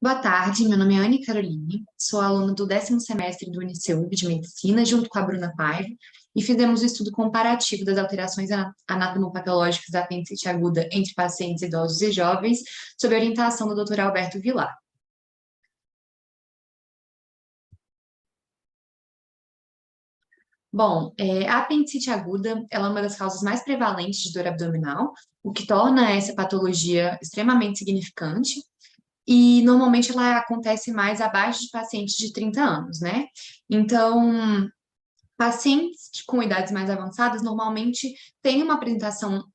Boa tarde, meu nome é Anne Caroline, sou aluna do 10º semestre do Uniceub de Medicina, junto com a Bruna Paiva, e fizemos o estudo comparativo das alterações anatomopatológicas da apendicite aguda entre pacientes idosos e jovens, sob a orientação do Dr. Alberto Vilar. Bom, a apendicite aguda, ela é uma das causas mais prevalentes de dor abdominal, o que torna essa patologia extremamente significante, e normalmente ela acontece mais abaixo de pacientes de 30 anos, né? Então, pacientes com idades mais avançadas normalmente têm uma apresentação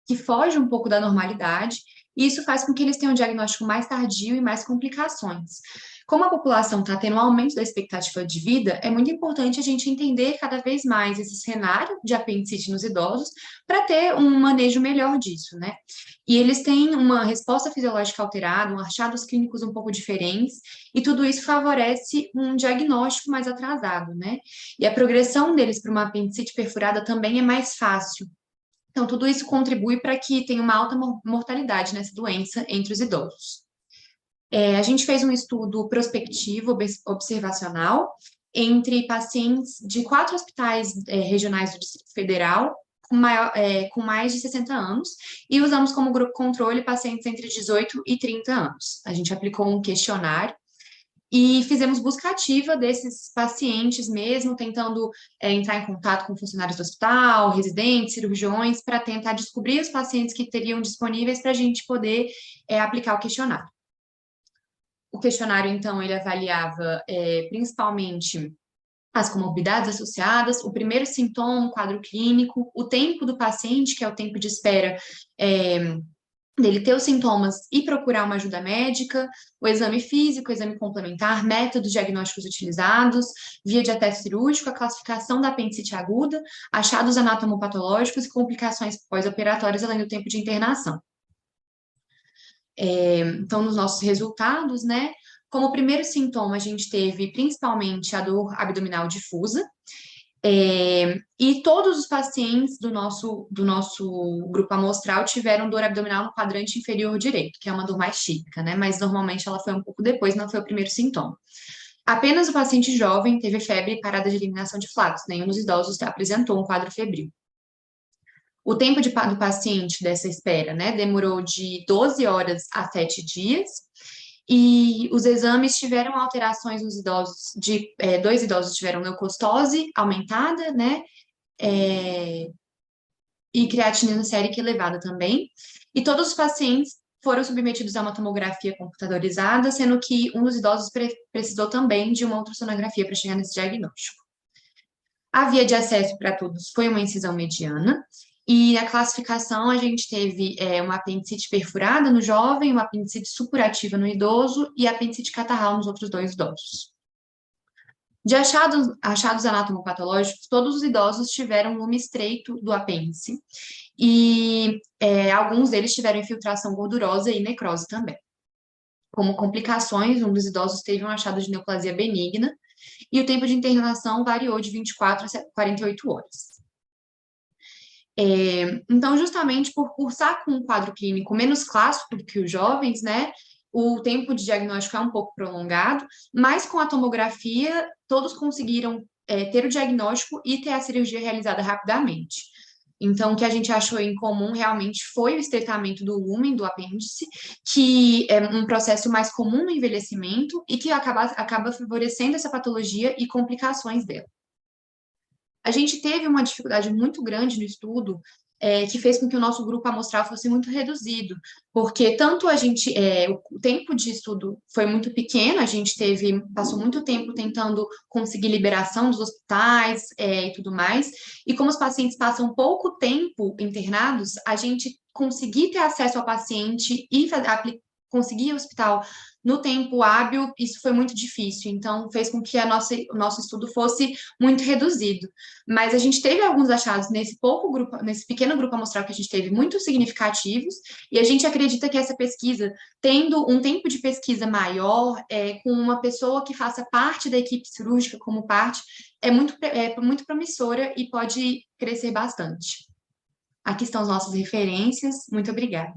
que foge um pouco da normalidade, e isso faz com que eles tenham um diagnóstico mais tardio e mais complicações. Como a população está tendo um aumento da expectativa de vida, é muito importante a gente entender cada vez mais esse cenário de apendicite nos idosos para ter um manejo melhor disso, né? E eles têm uma resposta fisiológica alterada, achados clínicos um pouco diferentes, e tudo isso favorece um diagnóstico mais atrasado, né? E a progressão deles para uma apendicite perfurada também é mais fácil. Então, tudo isso contribui para que tenha uma alta mortalidade nessa doença entre os idosos. A gente fez um estudo prospectivo, observacional, entre pacientes de 4 hospitais regionais do Distrito Federal, com mais de 60 anos, e usamos como grupo controle pacientes entre 18 e 30 anos. A gente aplicou um questionário e fizemos busca ativa desses pacientes mesmo, tentando entrar em contato com funcionários do hospital, residentes, cirurgiões, para tentar descobrir os pacientes que teriam disponíveis para a gente poder aplicar o questionário. O questionário, então, ele avaliava principalmente as comorbidades associadas, o primeiro sintoma, o quadro clínico, o tempo do paciente, que é o tempo de espera dele ter os sintomas e procurar uma ajuda médica, o exame físico, o exame complementar, métodos diagnósticos utilizados, via de até cirúrgico, a classificação da apendicite aguda, achados anatomopatológicos e complicações pós-operatórias, além do tempo de internação. Então, nos nossos resultados, né, como primeiro sintoma, a gente teve principalmente a dor abdominal difusa, e todos os pacientes do nosso grupo amostral tiveram dor abdominal no quadrante inferior direito, que é uma dor mais típica, né? Mas normalmente ela foi um pouco depois, não foi o primeiro sintoma. Apenas o paciente jovem teve febre e parada de eliminação de flatos, nenhum dos idosos apresentou um quadro febril. O tempo do paciente dessa espera, né, demorou de 12 horas a 7 dias, e os exames tiveram alterações nos idosos, 2 idosos tiveram leucocitose aumentada, né, e creatinina sérica elevada também, e todos os pacientes foram submetidos a uma tomografia computadorizada, sendo que um dos idosos precisou também de uma ultrassonografia para chegar nesse diagnóstico. A via de acesso para todos foi uma incisão mediana, e na classificação a gente teve uma apendicite perfurada no jovem, uma apendicite supurativa no idoso e apendicite catarral nos outros 2 idosos. De achados anatomopatológicos, todos os idosos tiveram lume estreito do apêndice, e alguns deles tiveram infiltração gordurosa e necrose também. Como complicações, um dos idosos teve um achado de neoplasia benigna, e o tempo de internação variou de 24 a 48 horas. Então, justamente por cursar com um quadro clínico menos clássico do que os jovens, né, o tempo de diagnóstico é um pouco prolongado, mas com a tomografia, todos conseguiram ter o diagnóstico e ter a cirurgia realizada rapidamente. Então, o que a gente achou em comum realmente foi o estreitamento do lúmen do apêndice, que é um processo mais comum no envelhecimento e que acaba favorecendo essa patologia e complicações dela. A gente teve uma dificuldade muito grande no estudo, que fez com que o nosso grupo amostral fosse muito reduzido, porque tanto o tempo de estudo foi muito pequeno, a gente passou muito tempo tentando conseguir liberação dos hospitais, e tudo mais, e como os pacientes passam pouco tempo internados, a gente conseguir ter acesso ao paciente e conseguir o hospital no tempo hábil, isso foi muito difícil, então fez com que o nosso estudo fosse muito reduzido. Mas a gente teve alguns achados nesse pequeno grupo amostral que a gente teve, muito significativos, e a gente acredita que essa pesquisa, tendo um tempo de pesquisa maior, com uma pessoa que faça parte da equipe cirúrgica como parte, é muito promissora e pode crescer bastante. Aqui estão as nossas referências. Muito obrigada.